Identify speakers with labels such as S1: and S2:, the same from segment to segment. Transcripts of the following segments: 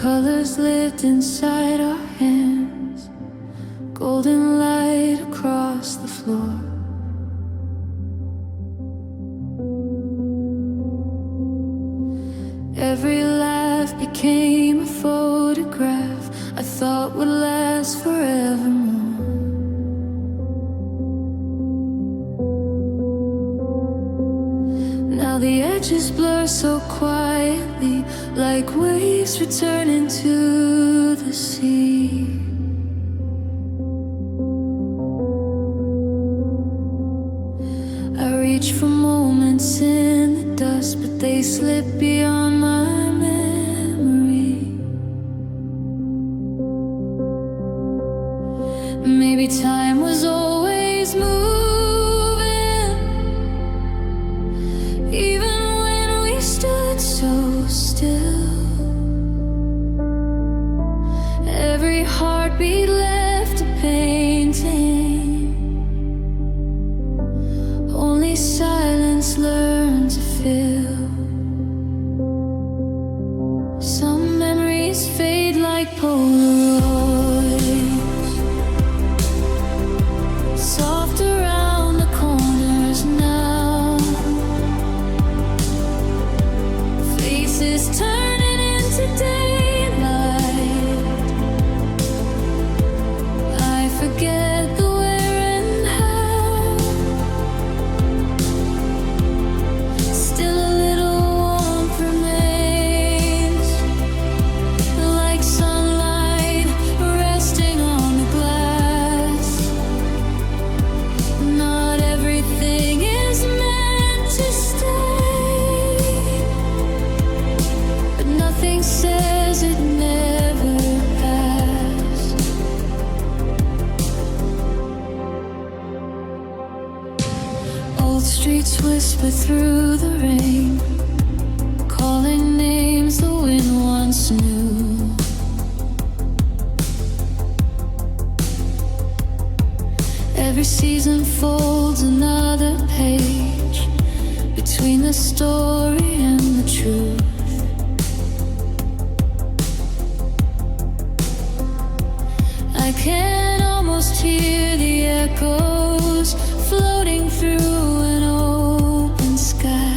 S1: colors lived inside our hands, golden light across the floor. Every laugh became a photograph I thought would last forevermore. Now the edges blur so quietly, like waves returning to the sea. I reach for moments in the dust, but they slip beyond my memory. Maybe time was always moving, even when we stood so still. Every heartbeat left a painting, only silence learned to fill. Some memories fade like Polaroids, soft around the corners now. Faces turning into daylight. I forget the where and how. Still a little warmth remains, like sunlight resting on the glass. Not everything is meant to stay, but nothing says it never passed. Old streets whisper through the rain, calling names the wind once knew. Every season folds another page between the story and the truth. I can almost hear the echoes floating through an open sky.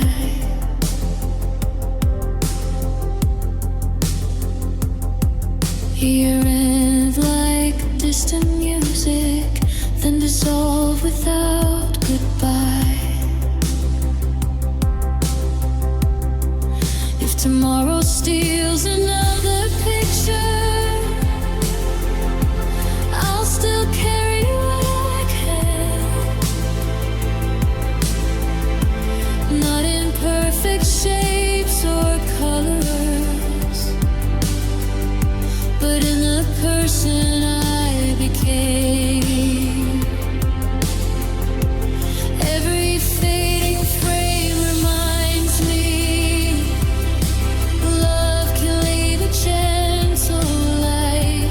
S1: Hear it like distant music, then dissolve without goodbye. If tomorrow steals another picture, I'll still carry what I can. Not in perfect shapes or colors, but in the person I became. Every fading frame reminds me, love can leave a gentle light,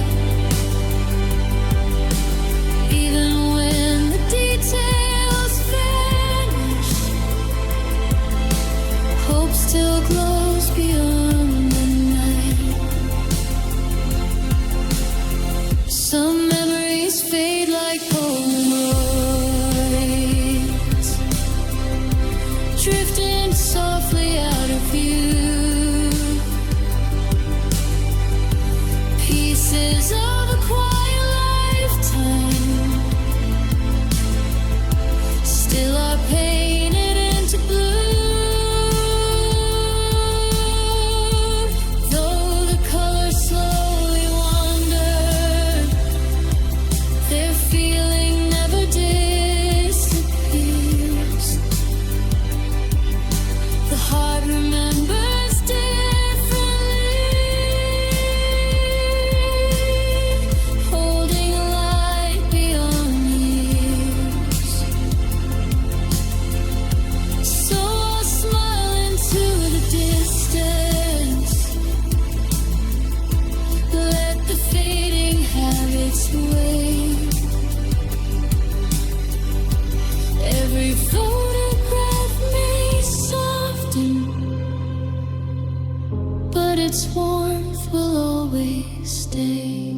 S1: even when the details vanish. Hope still glows beyond the night. Some memories fade like Polaroids, drifting softly out of view. Pieces of a quiet lifetime still are painted into blue. Though the colors slowly wander, their feeling never disappears. The heart remembers differently, holding a light beyond years. So I'll smile into the distance, let the fading have its way. Every photograph may soften, but its warmth will always stay.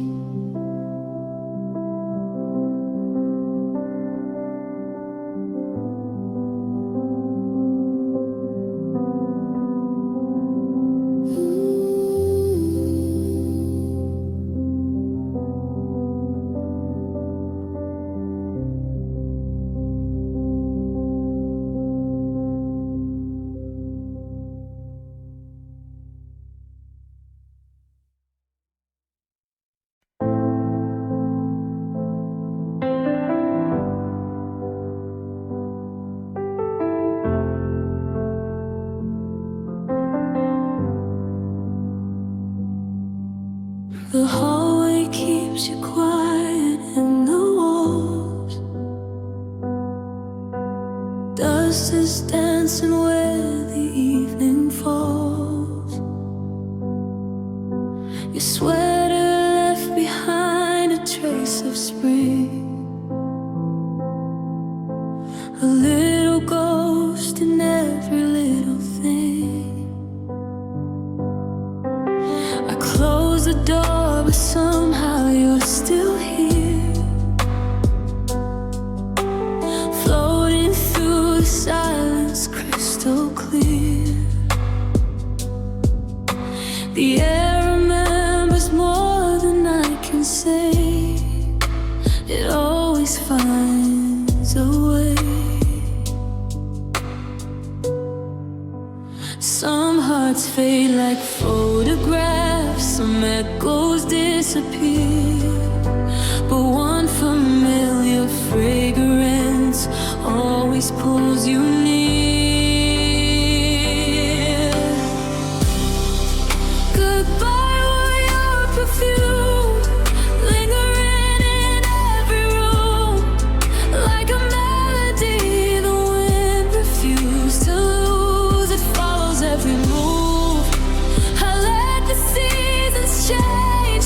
S1: The hallway keeps you quiet and the walls. Dust is dancing where the evening falls. Your sweater left behind a trace of spring. A little ghost in every little thing. I close the door, but somehow you're still here, floating through the silence, crystal clear. The air remembers more than I can say. It always finds a way. Some hearts fade like photographs, some echoes disappear, but one familiar fragrance always pulls you near. Goodbye, were your perfume, lingering in every room, like a melody the wind refused to lose. It follows every move. I let the seasons change,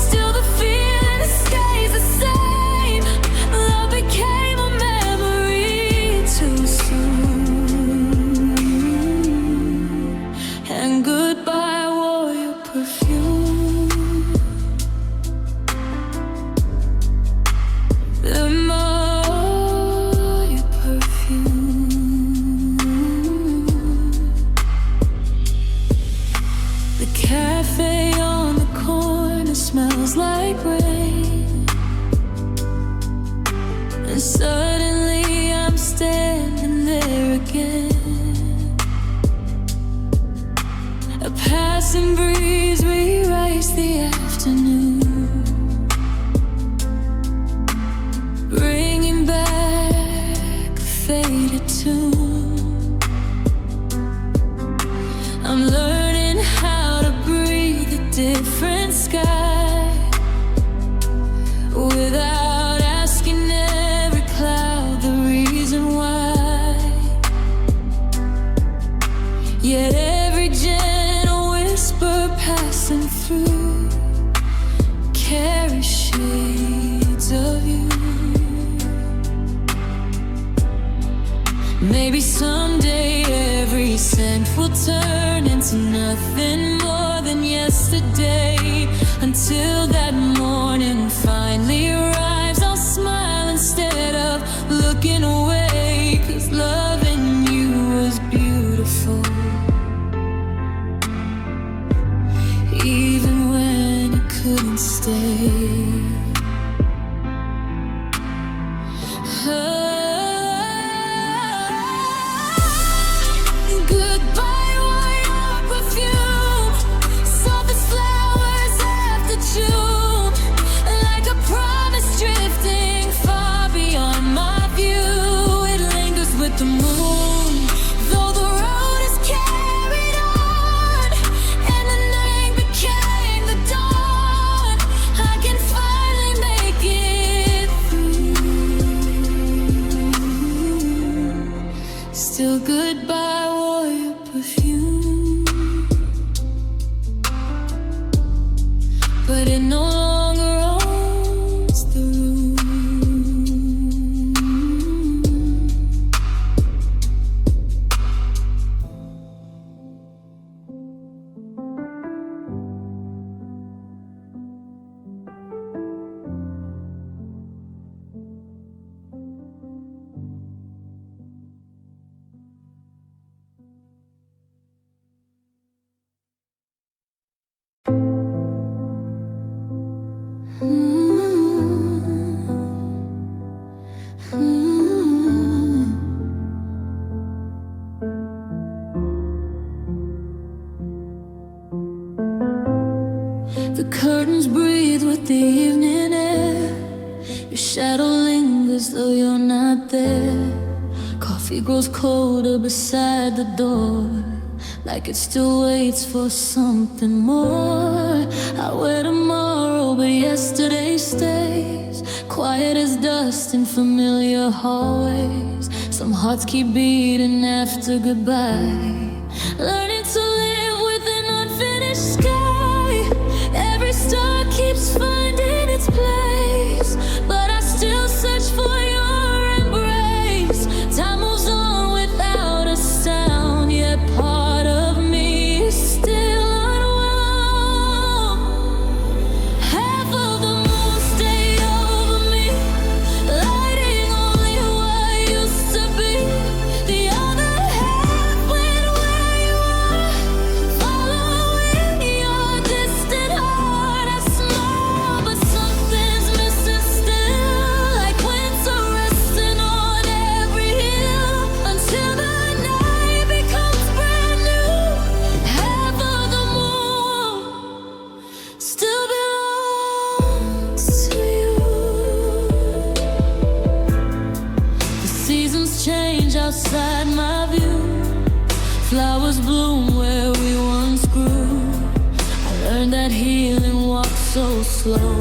S1: still the feeling stays the same. Love became a memory too soon, and goodbye wore your perfume. The more your perfume. The cafe on the corner smells like rain, and suddenly I'm standing there again. A passing breeze rewrites the afternoon, bringing back a faded tune. I'm learning how to breathe a different sky, without asking every cloud the reason why. Yet every gentle whisper passing through carries shades of you. Maybe someday every scent will turn into nothing more than yesterday. Until that morning finally arrives, I'll smile instead of looking away, 'cause loving you was beautiful, even when you couldn't stay. Goodbye, wore your perfume, softest flowers after June, like a promise drifting far beyond my view. It lingers with the moon, though the road is carried on, and the night became the dawn. I can finally shadow lingers though you're not there. Coffee grows colder beside the door, like it still waits for something more. I wear tomorrow, but yesterday stays quiet as dust in familiar hallways. Some hearts keep beating after goodbye, learning to live with an unfinished sky. Every star keeps finding its place, but I still search for your embrace. Time moves on without a sound, yet part of me is still unwound. Half of the moon stayed over me, lighting only what used to be. The other half went where you are, following your distant heart. I smile, but something's missing still, like winter resting on every hill, until the night becomes brand new. Half of the moon still belongs to you. The seasons change outside my view. Flowers bloom where we once grew. I learned that healing walks so slow,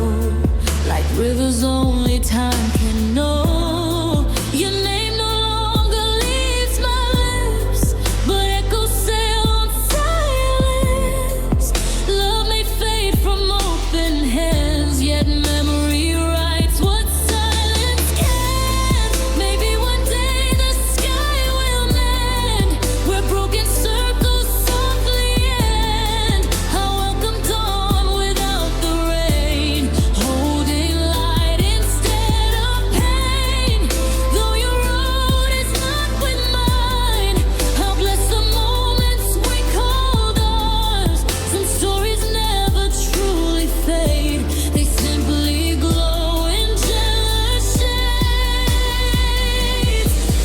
S1: like rivers only time can know. Your name no longer leaves my lips, but echoes sail on silence. Love may fade from open hands, yet memory writes what silence can. Maybe one day the sky will mend, where broken circles softly end. I welcome dawn without the rain, holding light instead of pain. Though your road is not with mine, I'll bless the moments we called ours. Some stories never truly fade, they simply glow in jealous shades.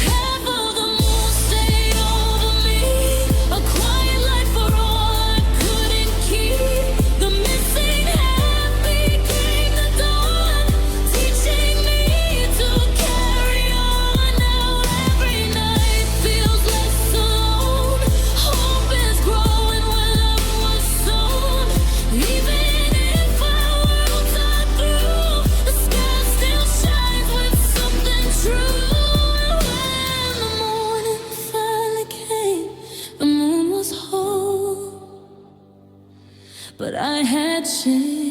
S1: Half of the moon stayed over me, a quiet light for all I couldn't keep. The missing half became the dawn, teaching me to carry on. Now every night feels less alone. Hope is growing where love was sown. Even if our worlds are through, the sky still shines with something true. When the morning finally came, the moon was whole, but I had changed.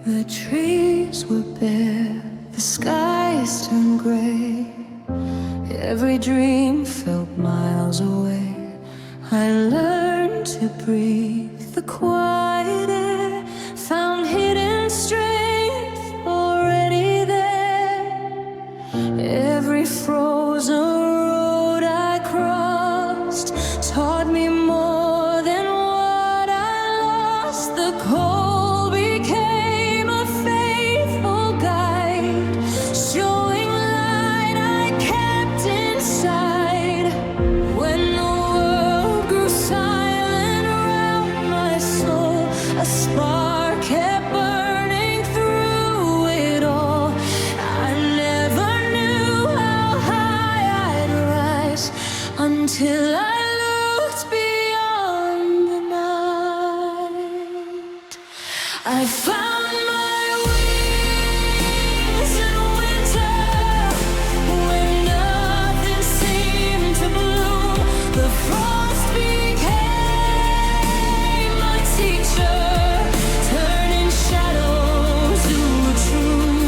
S1: The trees were bare, the skies turned gray. Every dream felt miles away. I learned to breathe the quiet air, found hidden strength already there. Every frozen road I crossed taught me more than what I lost. The cold became a faithful guide, showing light I kept inside. When the world grew silent around my soul, a spark kept burning through it all. I never knew how high I'd rise until I looked beyond the night. I found my wings in winter, when nothing seemed to bloom. The frost became my teacher, turning shadows to truth.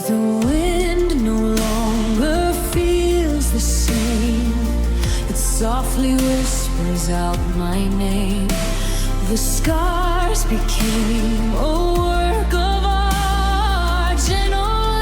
S1: The wind no longer feels the same. It softly whispers out my name. The scars became a work of art, gentle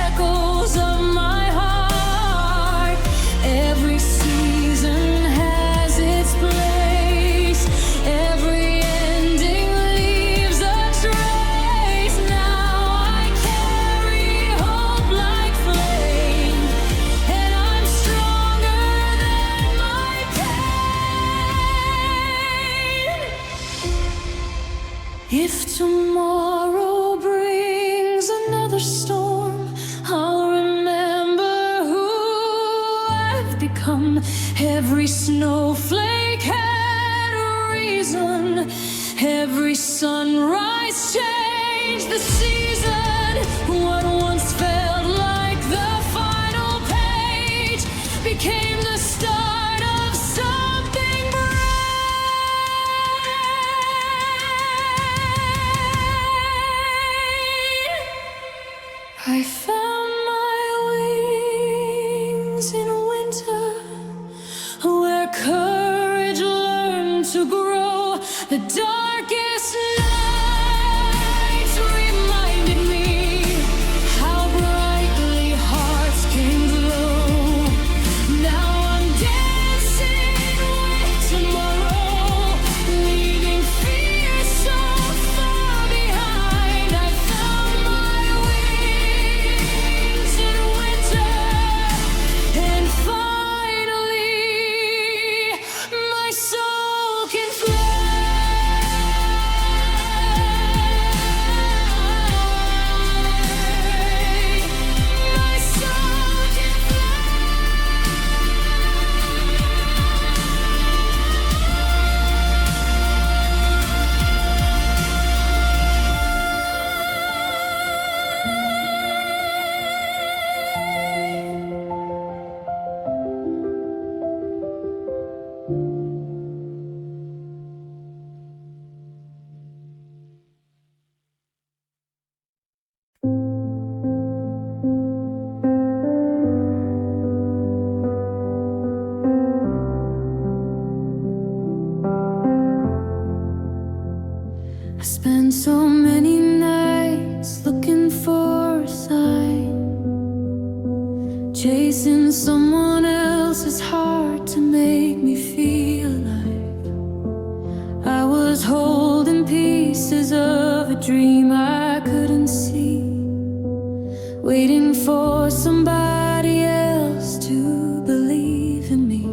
S1: echoes of my heart. Every season has its place. Every ending leaves a trace. Now I carry hope like flame, and I'm stronger than my pain. If tomorrow brings another storm, I'll remember who I've become. Every snowflake had a reason. Every sunrise changed the season. What once felt like the final page became the start of something bright. I found my wings in winter, where courage learned to grow. The darkest nights reminded me how brightly hearts can glow. Now I'm dancing with tomorrow, leaving fear so far behind. I found my wings in winter, and finally my soul can fly. My soul can I spent so many nights looking for a sign, chasing someone else's heart to make me feel alive. I was holding pieces of a dream I couldn't see, waiting for somebody else to believe in me.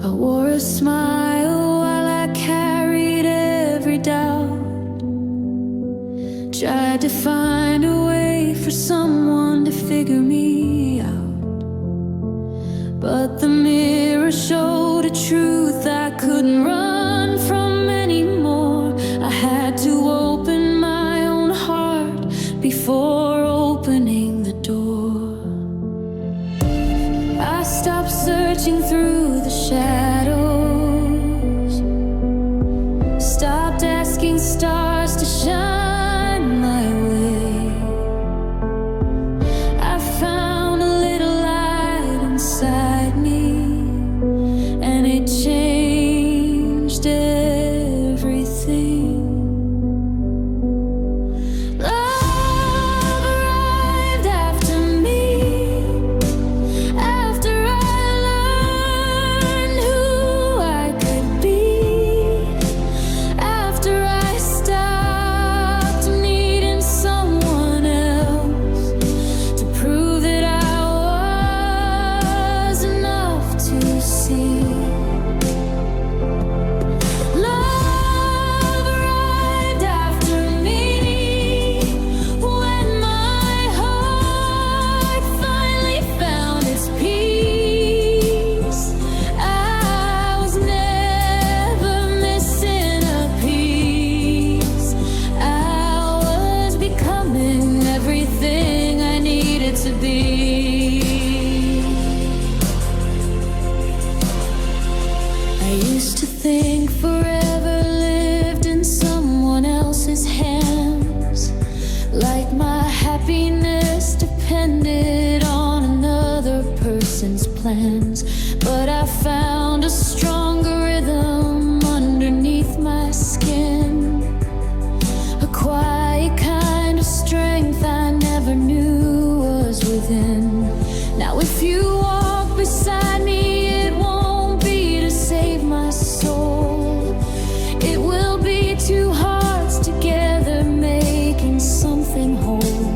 S1: I wore a smile while I carried every doubt, tried to find a way for someone to figure me out. But the mirror showed a truth I couldn't run from anymore. I had to open my own heart before opening the door. I stopped searching through the shadows, stopped asking stars to shine my way. I found a little light inside me, and it changed everything. Love arrived after me, after I learned who happiness depended on another person's plans. But I found a stronger rhythm underneath my skin, a quiet kind of strength I never knew was within. Now if you walk beside me, it won't be to save my soul. It will be two hearts together making something whole.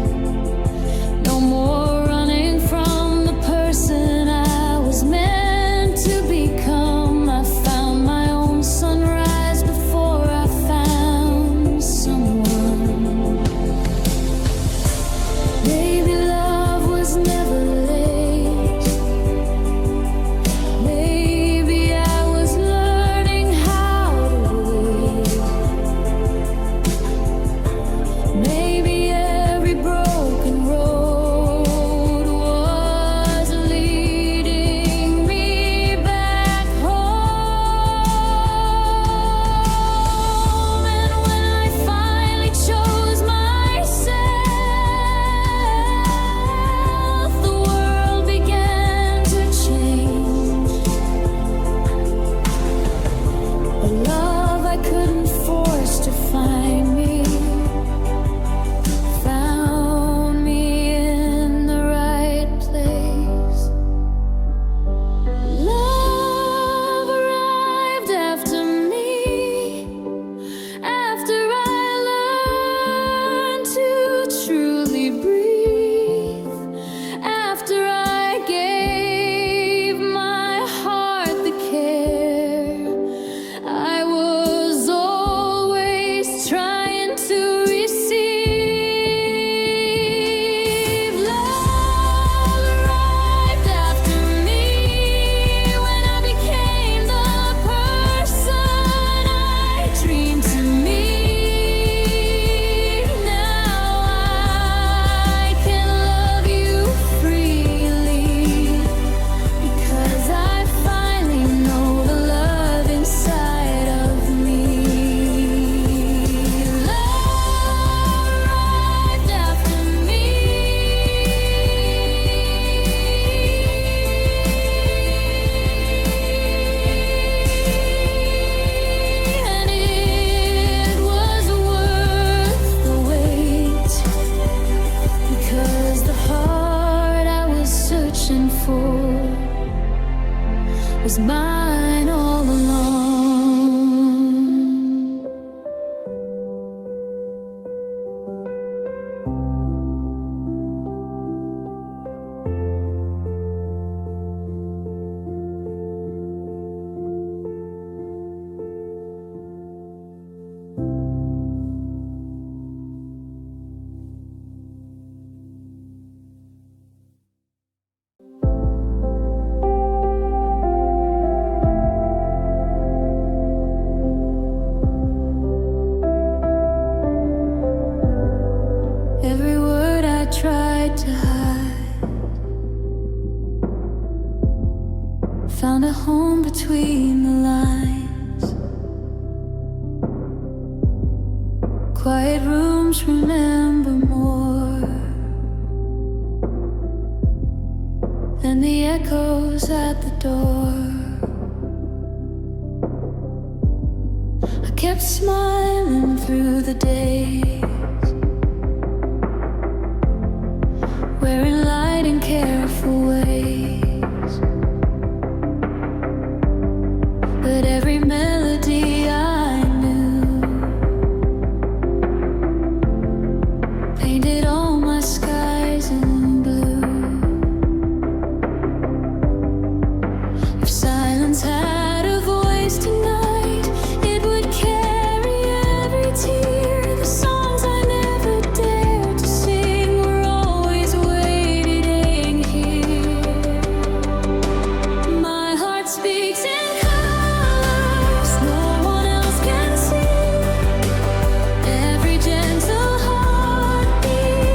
S1: No more running from the person I was meant to become. I found my own sunrise before I found someone. Maybe love was never late. Maybe I was learning how to wait. Maybe every broken road was leading me back home. And when I finally chose myself, the world began to change. A love I couldn't force to find me found me in the right place. Love arrived after me, after I learned to truly breathe, after I gave my heart the care I was always trying to receive. Love arrived after me when I became the person I dreamed to meet. Now I can love you freely because I finally know the love inside of me. Love arrived after me, and it was worth the wait, because the heart I was searching for was mine all along. Every word I tried to hide found a home between the lines. Quiet rooms remember more than the echoes at the door. I kept smiling through the days, wearing light in careful ways. But every melody I knew painted all my skies in blue. If silence had a voice tonight, it would carry every tear. The songs I never dared to sing were always waiting here. My heart speaks in colors no one else can see. Every gentle heartbeat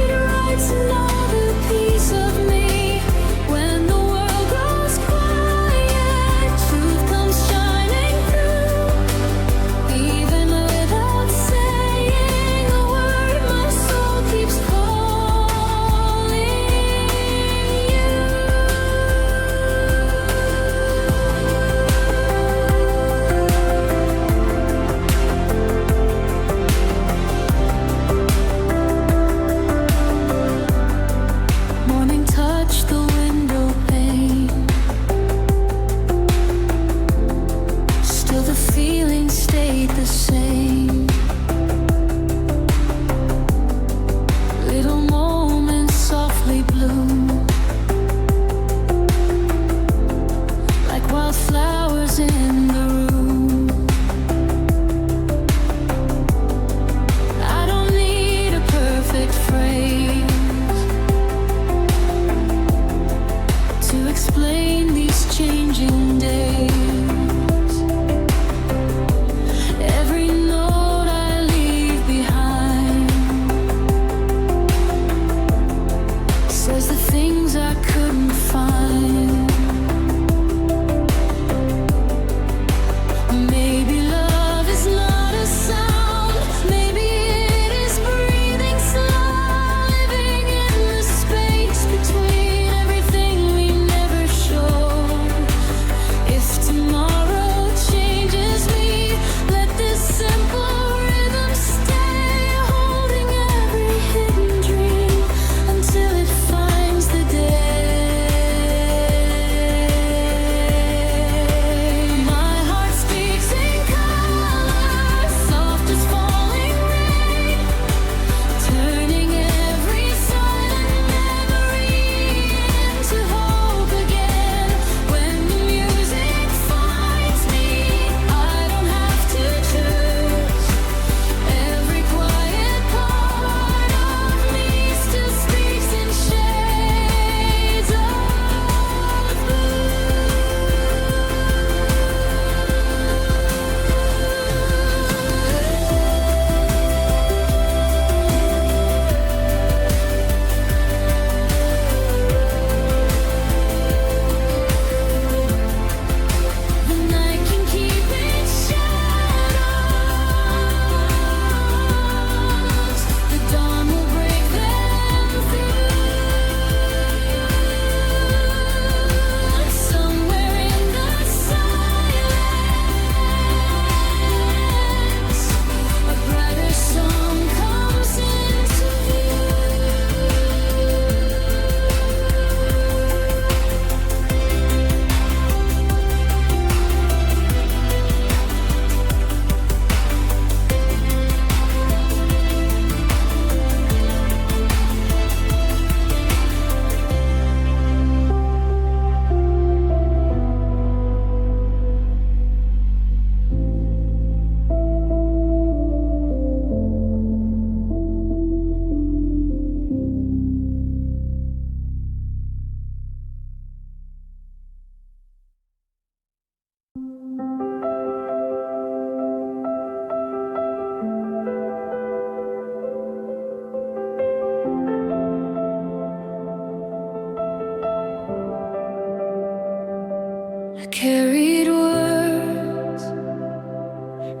S1: carried words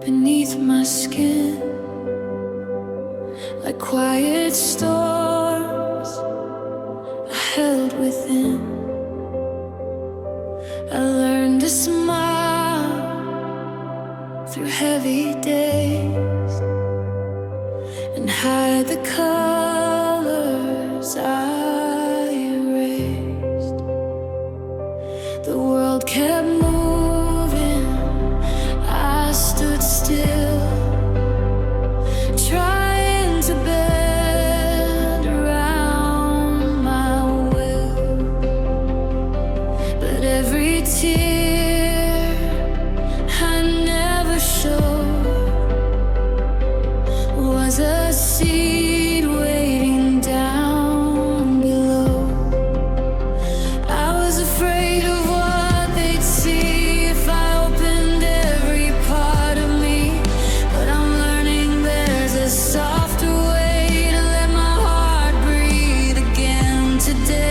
S1: beneath my skin, like quiet storms I held within. I learned to smile through heavy days and hide the colors I erased. The world kept moving, I stood still, trying to bend around my will. But every tear I never showed was a seed waiting down below. I was afraid of what they'd see if I opened every part of me, but I'm learning there's a softer way to let my heart breathe again today.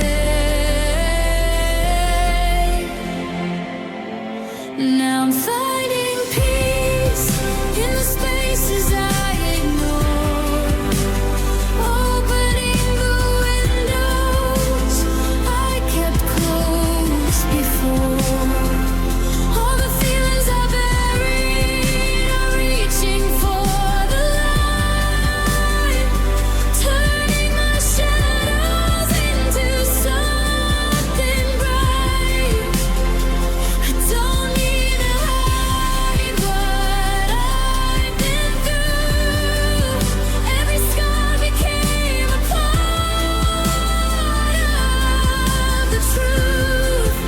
S1: Now I'm finding peace in the spaces I ignore, opening the windows I kept closed before. All the feelings I buried are reaching for the light, turning my shadows into something bright. I don't need to hide what I've been through. Every scar became a part of the truth.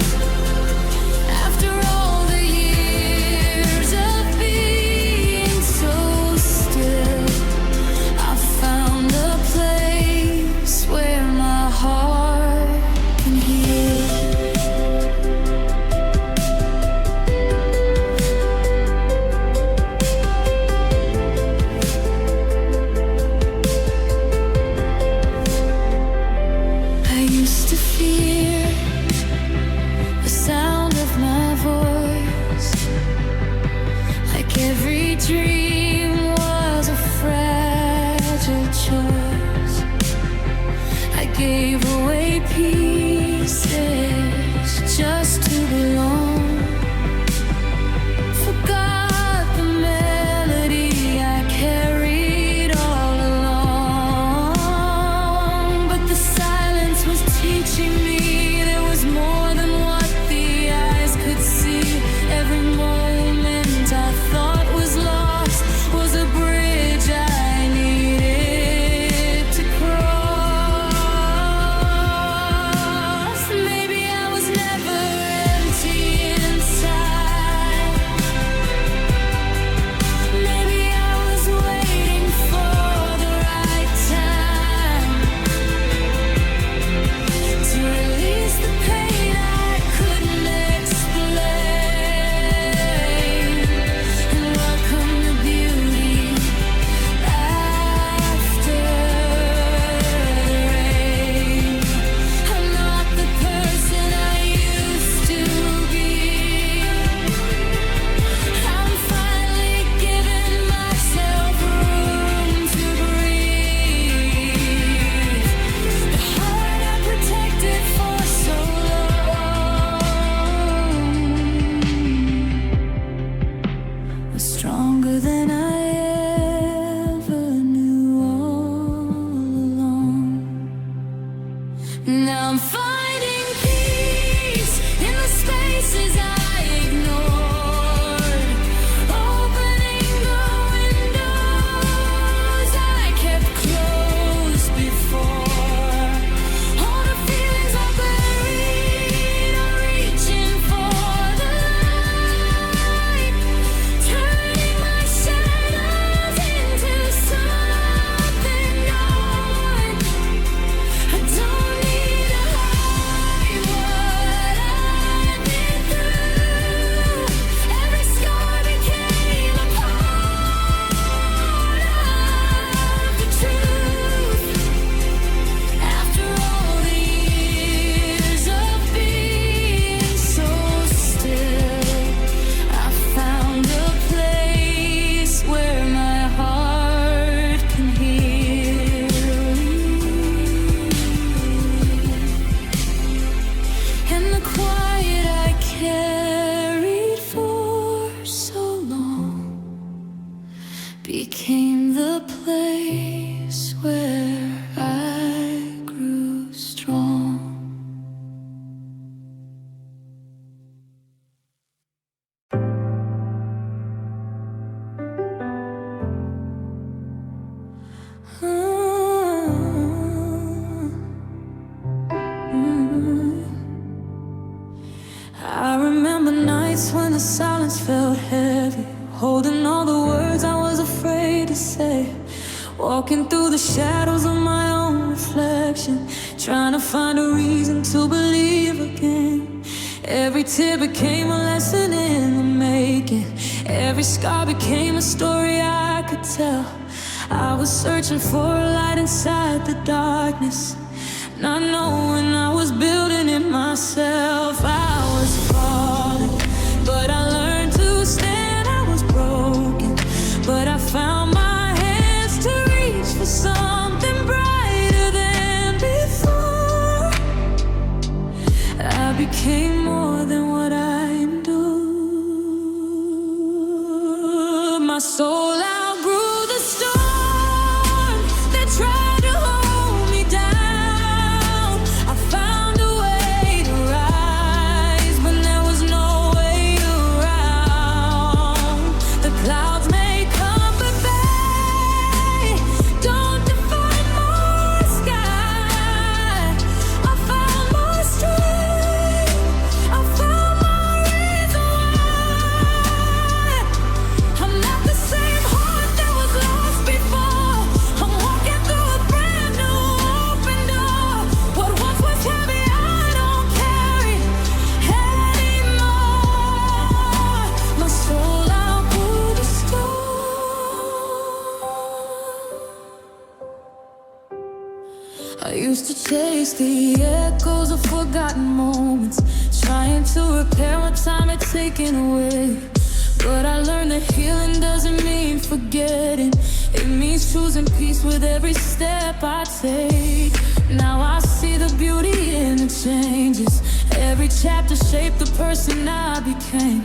S1: After all the years of being so still, I found a place where my heart can heal. I used to fear the sound of my voice, like every dream was a fragile choice. I gave away pieces just to belong, forgot the melody I carried all along. But the silence was teaching me there was more than what the eyes could see. Every moment I thought was lost was a bridge I needed to cross. Maybe I was never empty inside. Maybe I was waiting for the right time to release the pain I couldn't explain, and welcome the beauty after the rain. I'm not the person I used to be. I'm finally giving myself room to breathe. The heart I protected for so long was stronger than I ever knew all along. Now I'm finding peace in the spaces I ignored, opening the windows I kept closed before. All the feelings I buried are reaching for the light, turning my shadows into something new. I don't need to hide silence felt heavy, holding all the words I was afraid to say. Walking through the shadows of my own reflection, trying to find a reason to believe again. Every tear became a lesson in the making. Every scar became a story I could tell. I was searching for a light inside the darkness, not knowing I was building it myself. I was falling, but I learned to stand. I was broken, but I found my hands to reach for something brighter than before. I became more than what I endured. My soul outgrew the storm that tried to hold me down. I found a way to rise when there was no way around. The clouds may come, but they don't define my sky. I found my strength, I found my reason why. I'm not the same heart that was lost before. I'm walking through a brand new open door. What once was heavy, I don't carry anymore. My soul outgrew the storm. I used to chase the echoes of forgotten moments, trying to repair what time had taken away. But I learned that healing doesn't mean forgetting. It means choosing peace with every step I take. Now I see the beauty in the changes. Every chapter shaped the person I became.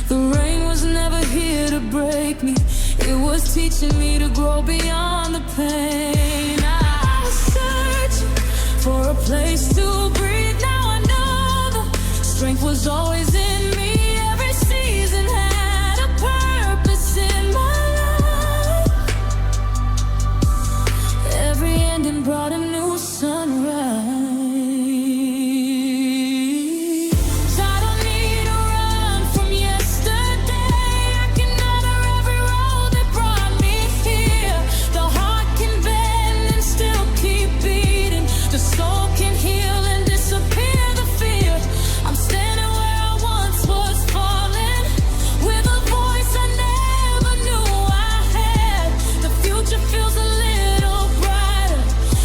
S1: The rain was never here to break me. It was teaching me to grow beyond the pain. I was searching for a place to breathe. Now I know the strength was always in me. Every season had a purpose in my life. Every ending brought a new sunrise. I don't need to run from yesterday. I can honor every road that brought me here. The heart can bend and still keep beating. The soul can heal and disappear the fear. I'm standing where I once was falling, with a voice I never knew I had. The future feels a little brighter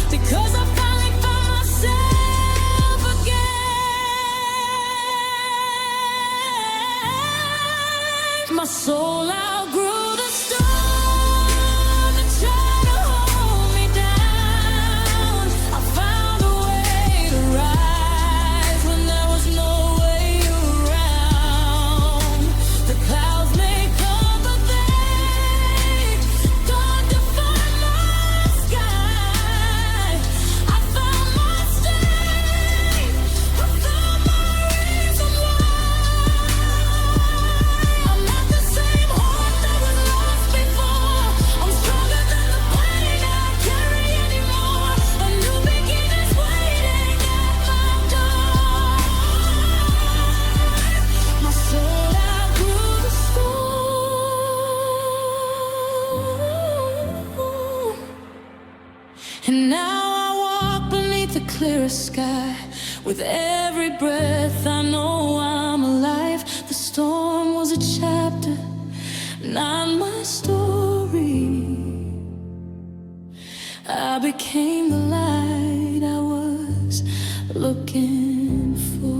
S1: because I finally found myself again. My soul outgrew the storm that tried to hold me down. I found a way to rise when there was no way around. The clouds may come, but they don't define my sky. I found my strength, I found my reason why. I'm not the same heart that was lost before. I'm stronger than the pain I carry anymore. A new beginning's waiting at my door. My soul outgrew the storm. And now I walk beneath the clearest sky. With every breath I know I'm alive. The storm was a chapter, not my story. I became the light I was looking for.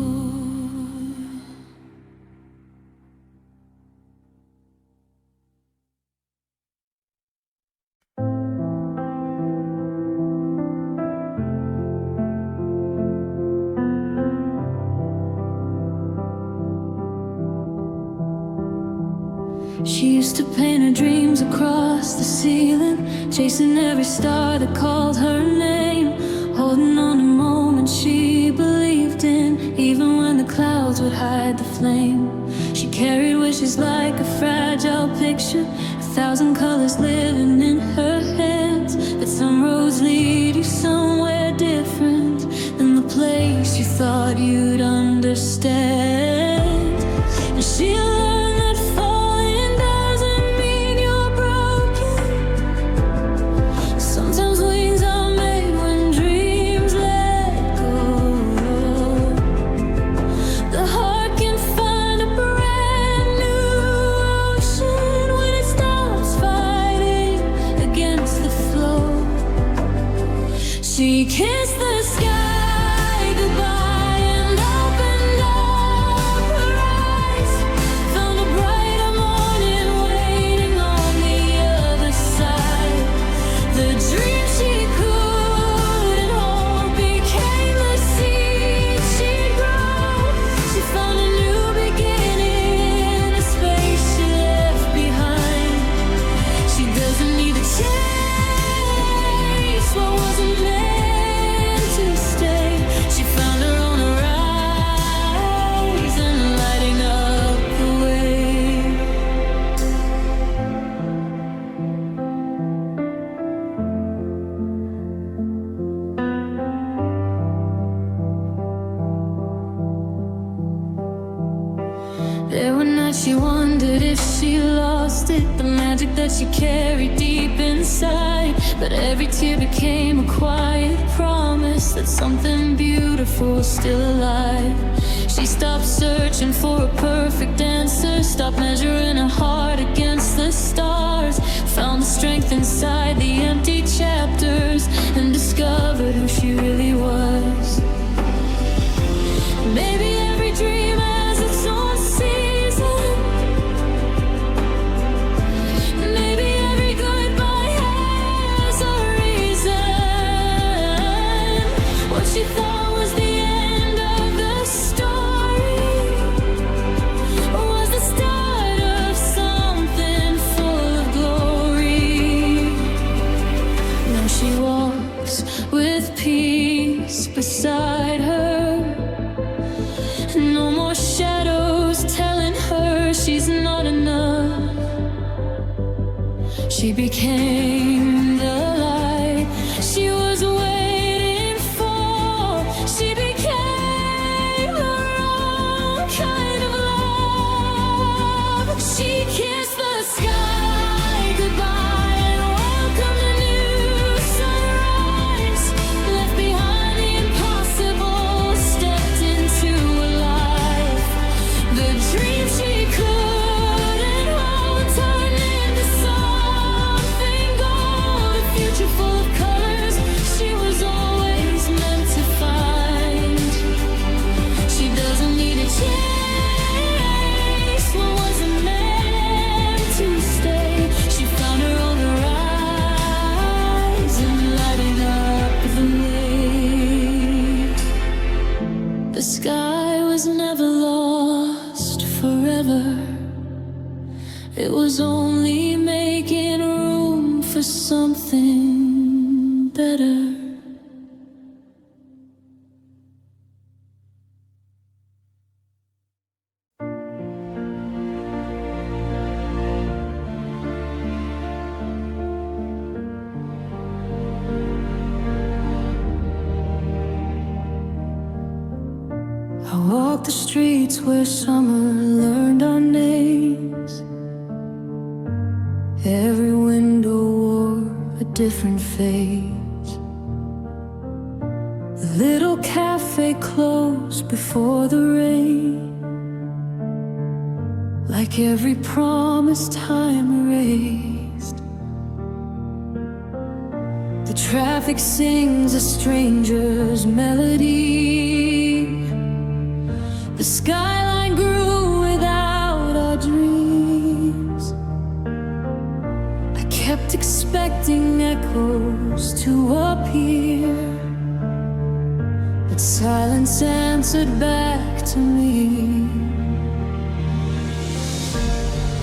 S1: She used to paint her dreams across the ceiling, chasing every star that called her name, holding on to moments she believed in, even when the clouds would hide the flame. She carried wishes like a fragile picture, 1,000 colors living in her hands. But some roads lead you somewhere different than the place you thought you'd understand. And She kissed the sky goodbye and opened up her eyes. Found a brighter morning waiting on the other side. The dream she couldn't hold became the seed she'd grow. She found a new beginning in the space she left behind. She doesn't need a chase what wasn't meant to stay. She found her on the rise and lighting up the way. There were nights she wondered if she lost it, the magic that she carried deep inside. But every tear became a quiet promise that something beautiful was still alive. She stopped searching for a perfect answer, stopped measuring her heart against the stars, found the strength inside the empty chapters, and discovered who she really was. Maybe every dream has its own season. Maybe every goodbye has a reason. What she thought was the end of the story was the start of something full of glory. Now she walks with peace beside her. No more shadows telling her she's not enough. She became the light she was waiting for. She became her own kind of love. She kissed the sky goodbye and welcomed a new sunrise. Left behind the impossible, stepped into a life. The dream she couldn't hold turned into something gold. A future full of colors she was always meant to find. She doesn't need a chase what wasn't meant to stay. She found her on the rise and lighting up the way. The sky was never lost forever. It was only making room for something better. I walked the streets where summer learned our names. Every window wore a different face. The little cafe closed before the rain, like every promise time erased. The traffic sings a stranger's melody. The skyline grew without our dreams. I kept expecting echoes to appear, but silence answered back to me.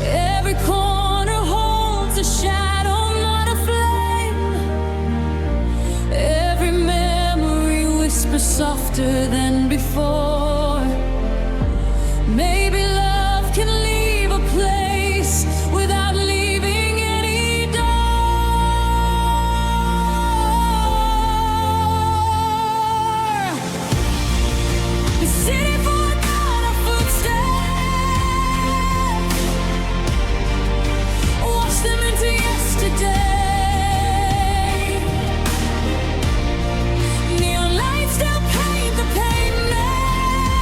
S1: Every corner holds a shadow, not a flame. Every memory whispers softer than before. Maybe love can leave a place without leaving any door. The city forgot our footsteps, washed them into yesterday. Neon lights still paint the pavement.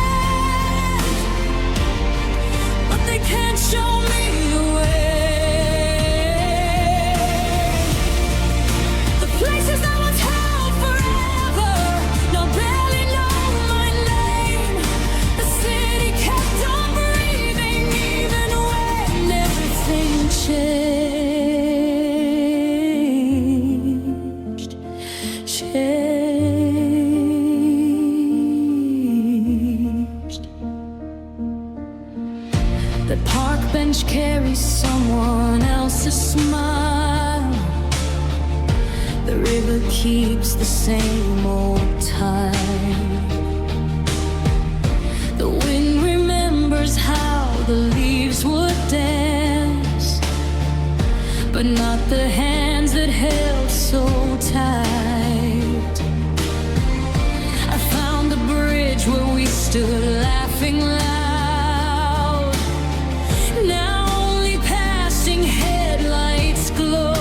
S1: changed. The park bench carries someone else's smile. The river keeps the same old tide. The wind remembers how the leaves would dance, but not the hands that held so tight. I found the bridge where we stood laughing loud. Now only passing headlights glow.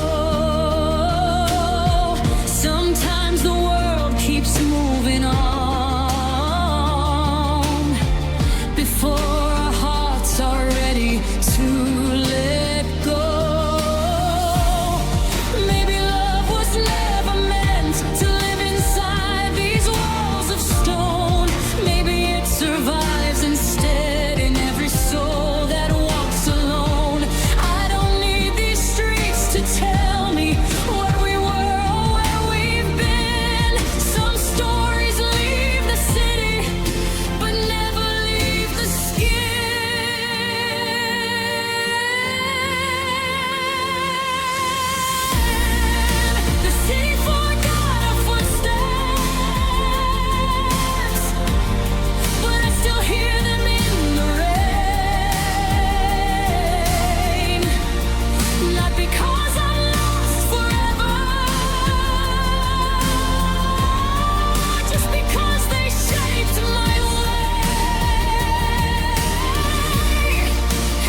S1: Sometimes the world keeps moving on before our hearts are ready to let go. Maybe love was never meant to live inside these walls of stone. Maybe it survives instead in every soul that walks alone. I don't need these streets to tell me where we were or where we've been. Some stories leave the city, but never leave the skin. The city forgot our footsteps, but I still hear them in the rain. Not because I'm lost forever, just because they shaped my way.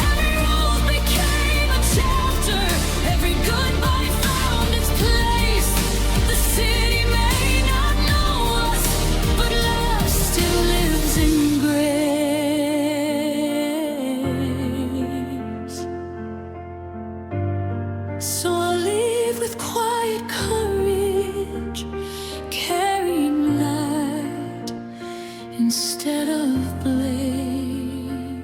S1: Every road became a chapter, every goodbye found its place. The city may not know us, but love still lives in grace. So I'll leave with quiet courage, carrying light instead of blame.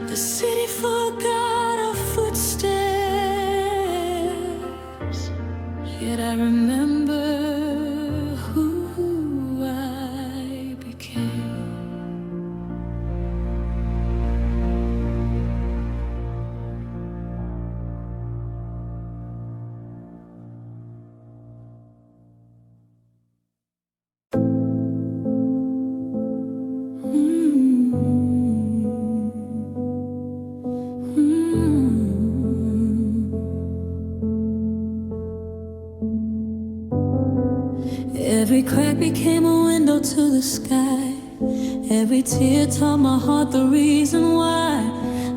S1: The city forgot our footsteps, yet I remember who I became. Every crack became a window to the sky. Every tear taught my heart the reason why.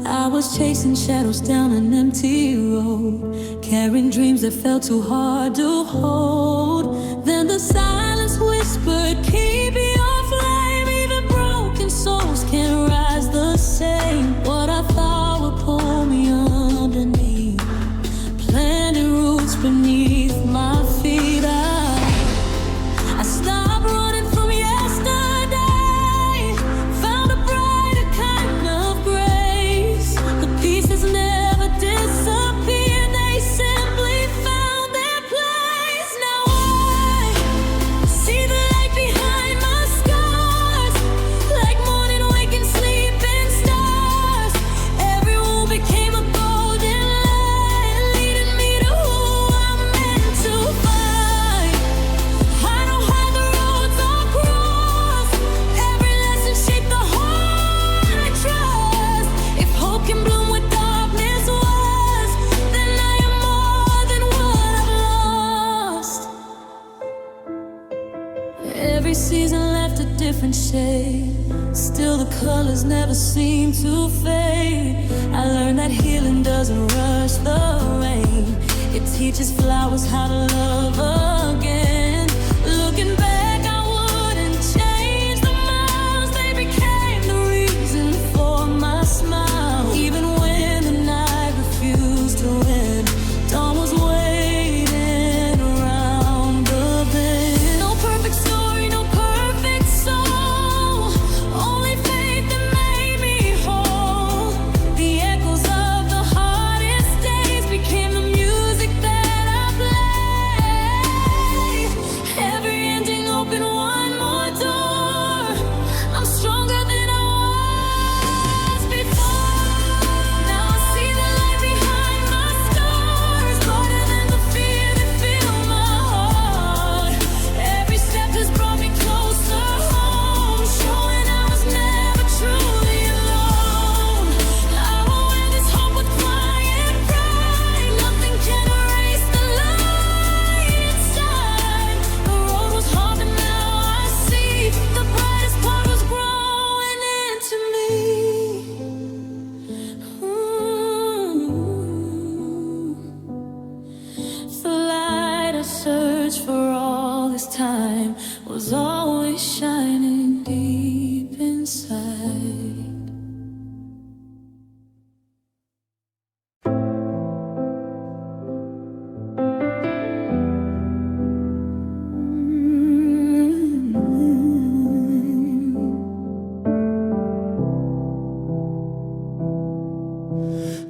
S1: I was chasing shadows down an empty road, carrying dreams that felt too hard to hold. Then the silence whispered, keep your flame. Even broken souls can't rise the same. What I thought would pull me underneath planted roots beneath my feet. I stopped running from yesterday, found a brighter kind of grace. The pieces never disappeared, they simply found their place. Now I see the light behind my scars, like morning waking sleeping stars. Every wound became a golden light, leading me to who I'm meant to find. I know how the roads are crossed, every lesson shaped the heart I trust. If hope can bloom where darkness was, then I am more than what I've lost. Every season left a different shade, still the colors never seem to fade. I learned that healing doesn't rush the rain, it teaches flowers how to love again. Looking back, I wouldn't change the miles, they became the reason for my smile. Even when the night refused to end, dawn was waiting around the bend. No perfect story, no perfect soul, only faith that made me whole. The echoes of the hardest days became the music that I played. time was always shining deep inside.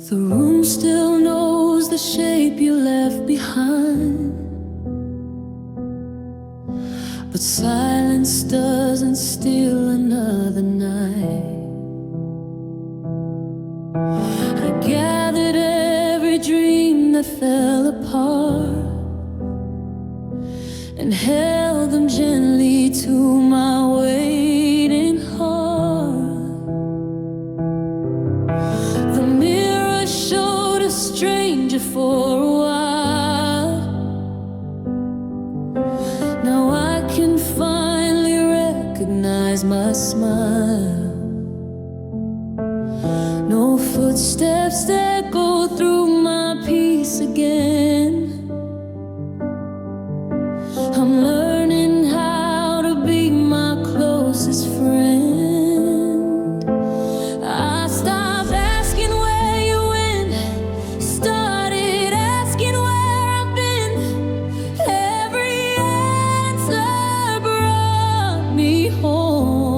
S1: The room still knows the shape you left behind, but silence doesn't steal another night. I gathered every dream that fell apart and held them gently to my waiting heart. The mirror showed a stranger for a while. Now I can finally recognize my smile. No footsteps that go through my peace again. I'm learning how to be my closest friend. I stopped asking where you went, started asking where I've been. Every answer brought me home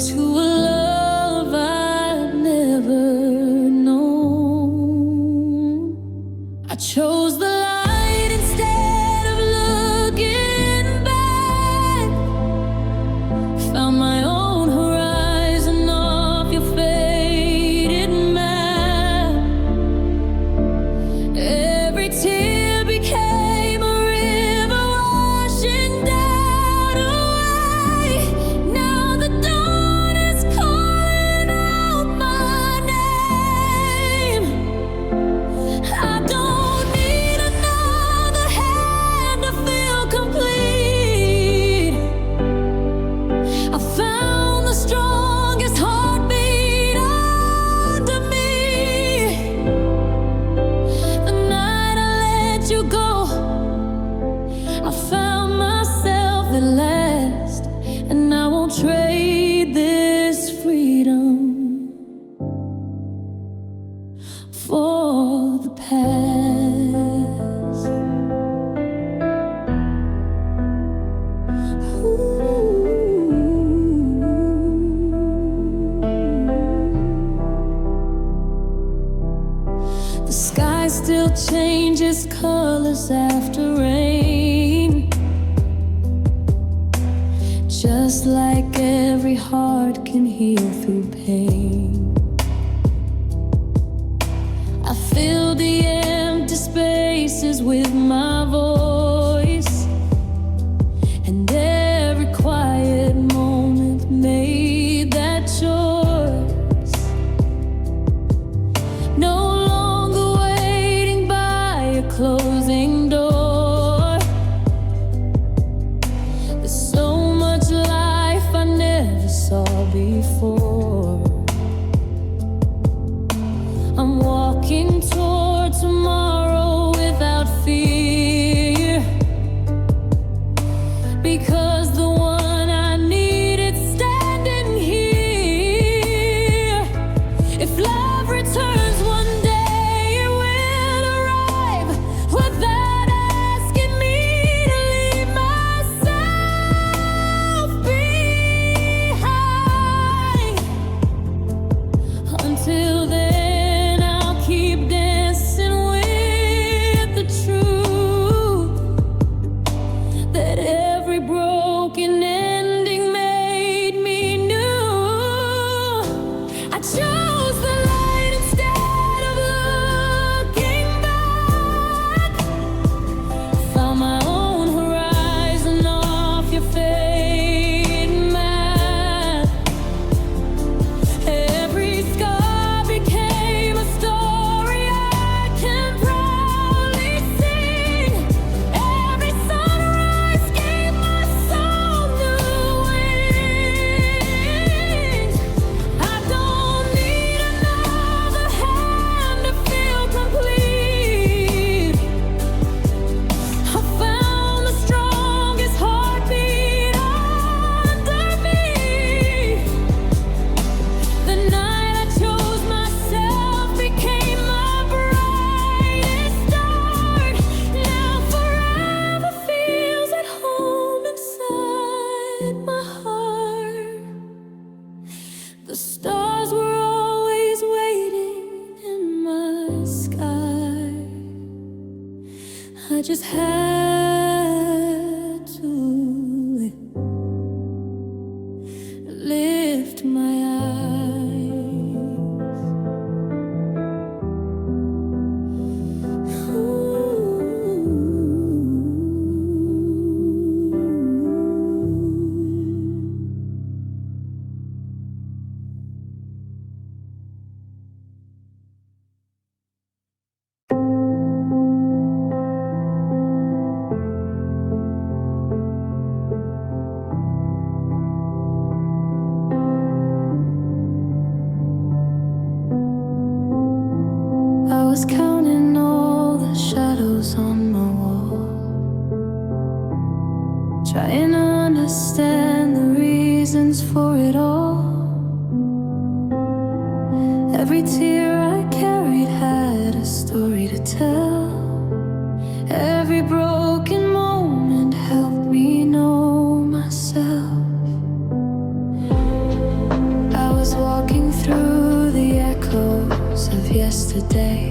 S1: to a love I'd never known. I chose the light instead of looking back. Found my own horizon off your faded map. Every tear became a river washing down away. Now the dawn is calling out my name. I don't need another hand to feel complete. I found the strongest heartbeat under me. The night I let you go, I found myself at last, and I won't trade this freedom for the past. The sky still changes colors after rain, just like every heart can heal through pain. I fill the empty spaces with my voice, and every quiet moment made that choice. No longer waiting by a closing door. There's so much life I never saw before. I'm walking toward tomorrow without fear, because the one I needed standing here. If love returns one day, it will arrive without asking me to leave myself behind. I just had to lift my I was counting all the shadows on my wall, trying to understand the reasons for it all. Every tear I carried had a story to tell. Every broken moment helped me know myself. I was walking through the echoes of yesterday,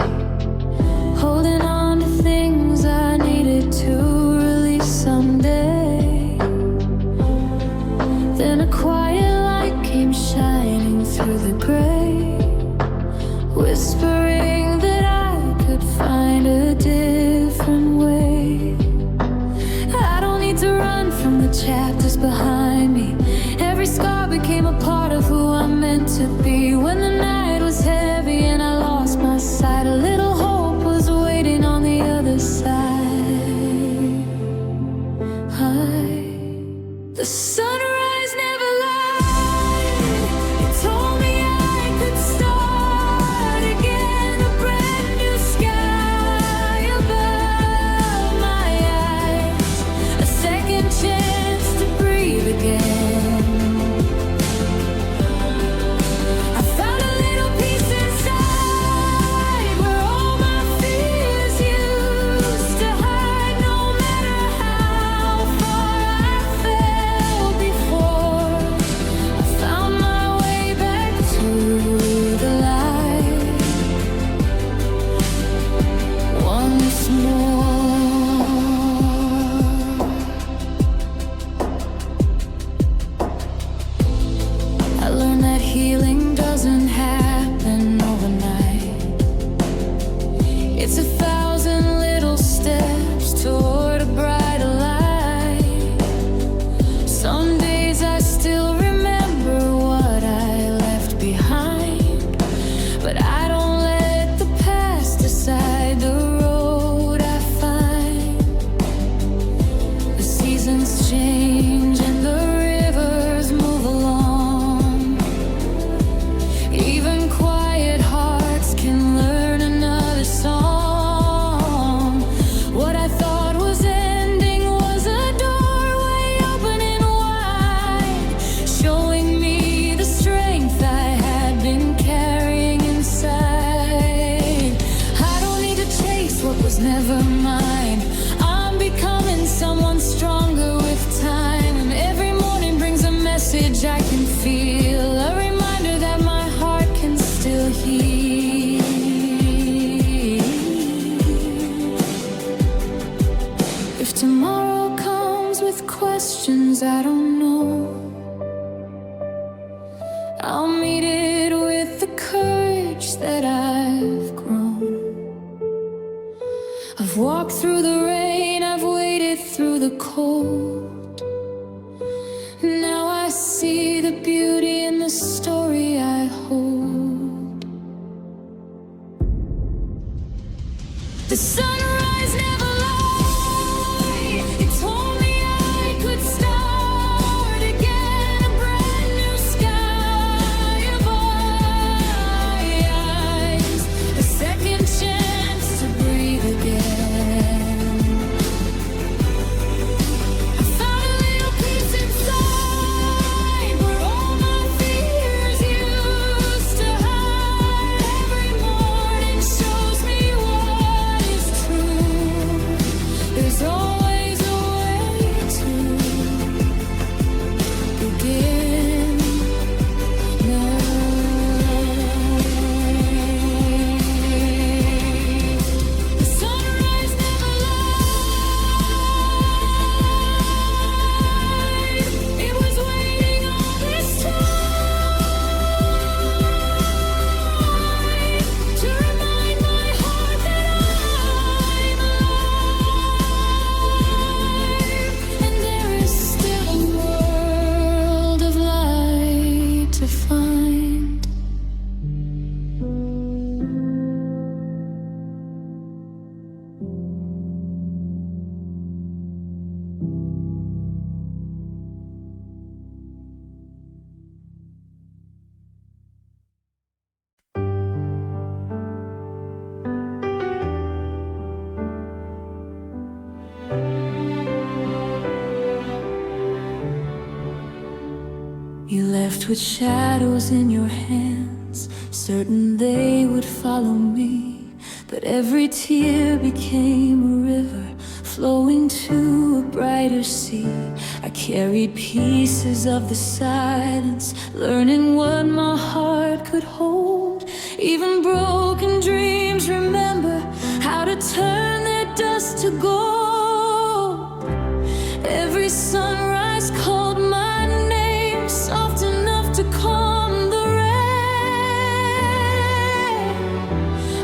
S1: holding on to things I needed to release someday. Then a quiet light came shining through the gray, whispering that I could find a different way. I don't need to run from the chapters behind me. Every scar became a part of who I'm meant to be. When the night was heavy and I lost my sight, a little hope was waiting on the other side. The sunrise never lied. It told me I could start again. A brand new sky above my eyes, a second chance to breathe again. I found a little peace inside, where all my fears used to hide. No matter how far I fell before, I found my way back to the light once more. I learned that healing doesn't happen overnight. It's 1,000 little steps toward a brighter light. Some days I still remember what I left behind, but I don't let the past decide the road I find. The seasons change and the rivers move along. Even quiet hearts can learn another song. What I thought was ending was a doorway opening wide, showing me the strength I had been carrying inside. I don't need to chase what was never mine. I'm becoming someone stronger with time, and every morning brings a message I can feel, a reminder that my heart can still heal. If tomorrow comes with questions I don't know, I'll meet it with the courage that I've grown. I've walked through the rain, I've waded through the cold. Now I see the beauty in the story I hold. The sunrise never lied. It told me I could start again. A brand new sky above my eyes, a second chance to breathe again. I found Shaped with shadows in your hands, certain they would follow me. But every tear became a river, flowing to a brighter sea. I carried pieces of the silence, learning what my heart could hold. Even broken dreams remember how to turn their dust to gold. Every sunrise called my name, soft enough to calm the rain.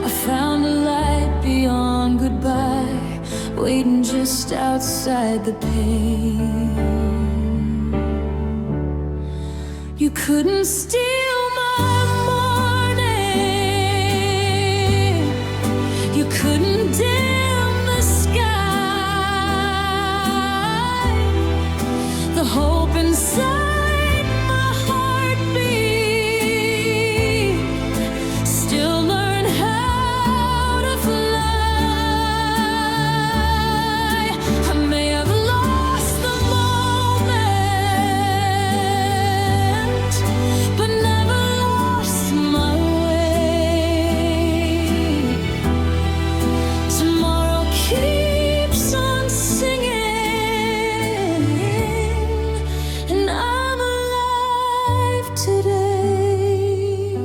S1: I found a light beyond goodbye, waiting just outside the pain. You couldn't steal my morning, you couldn't dim the sky. The hope inside my heartbeat still learn how to fly. I may have lost the moment, but never lost my way. Tomorrow keeps on singing, and I'm alive today.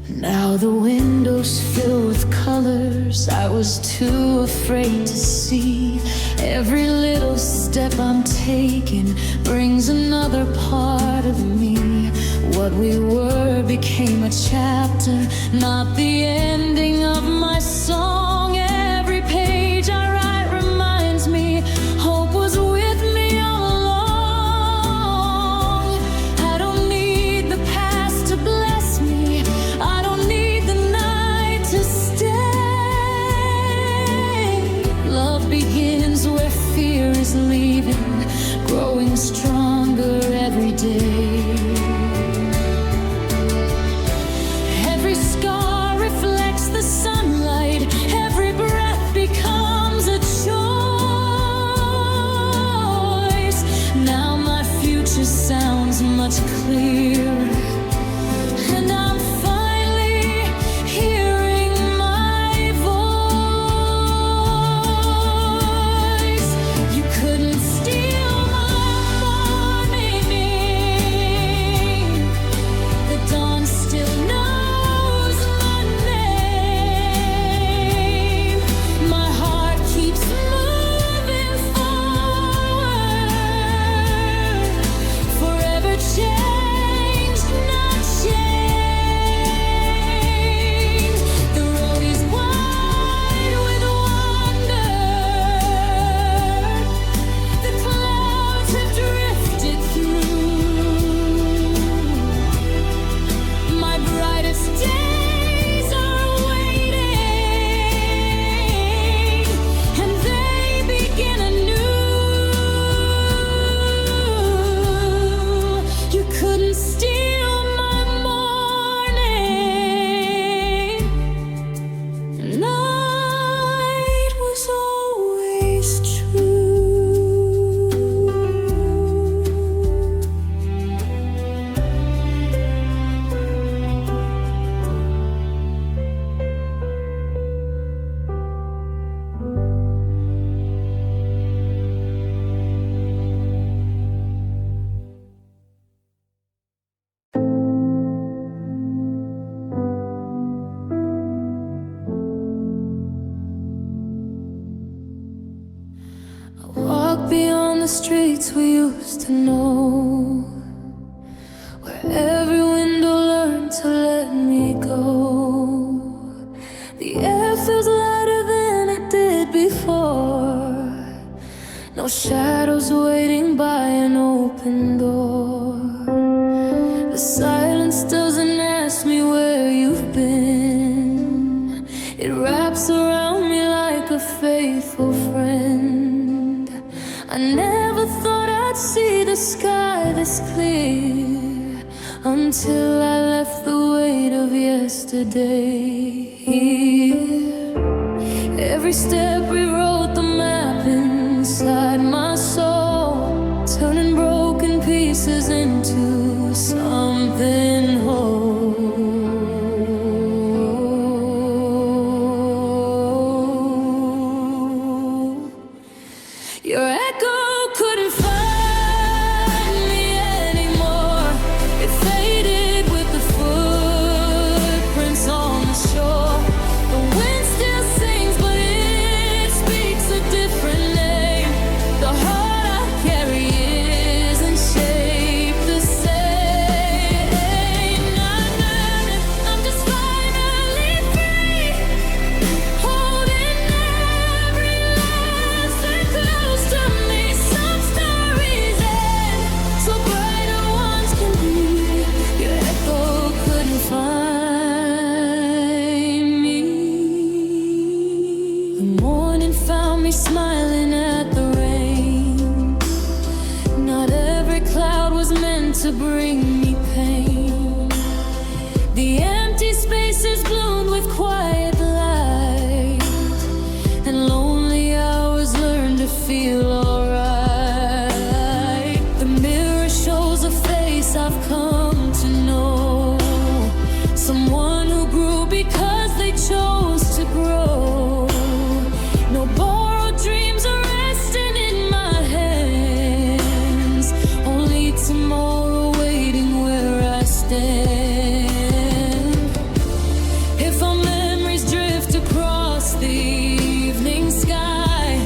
S1: Now the windows fill with colors I was too afraid to see. Every little step I'm taking brings another part of me. What we were became a chapter, not the ending of my song. Every page I write reminds me hope was with me all along. I don't need the past to bless me, I don't need the night to stay. Love begins where fear is leaving, growing stronger every day. Every scar reflects the sunlight, every breath becomes a choice. Now my future sounds much clearer, and I'm finally hearing my voice. You couldn't steal my morning, the dawn still knows my name. My heart keeps moving forward, forever changed, not changed. The road is wide with wonder, the clouds have drifted through. My brightest days are waiting, and they begin anew. You couldn't steal my morning, night was always true. I walk beyond the streets we used to know, where every window learned to let me go. The air feels lighter than it did before, no shadows waiting by an open door. The silence doesn't ask me where you've been, it wraps around me like a faithful friend. I never thought I'd see the sky this clear, until I left the weight of yesterday here. Every step rewrote the map inside my soul, turning broken pieces into something whole. Your echo couldn't find me anymore. It faded with the footprints on the shore. The wind still sings, but it speaks a different name. The heart I carry isn't shaped the same. I'm just finally free, holding every lesson close to me. Some stories end so brighter ones can be. Your echo couldn't find me. The morning found me smiling at the rain. Not every cloud was meant to bring me pain. The empty spaces bloomed with quiet light, and lonely hours learned to feel alright. The mirror shows a face I've come to know, someone who grew because they chose to grow. No borrowed dreams are resting in my hands, only tomorrow waiting where I stand. If our memories drift across the evening sky,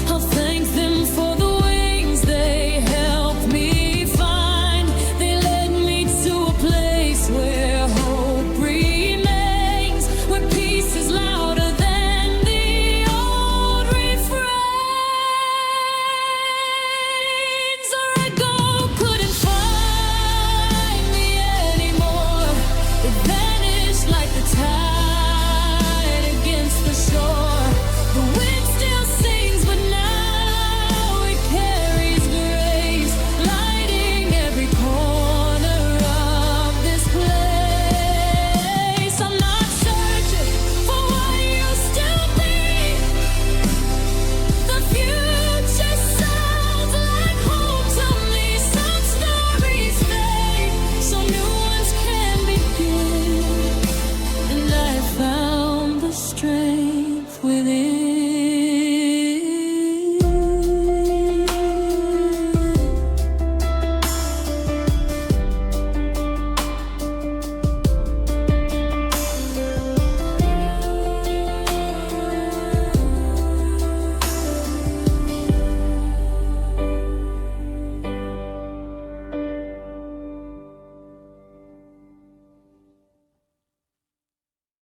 S1: I'll thank them for the wings they helped me find. They led me to a place where hope remains, where peace is louder than the old refrains. Our echo couldn't find me anymore. It vanished like the tide against the shore. The wind still sings, but now it carries grace, lighting every corner of this place. I'm not searching for what used to be. The future sounds like home to me. Some stories fade so new ones can begin, and I found the strength within.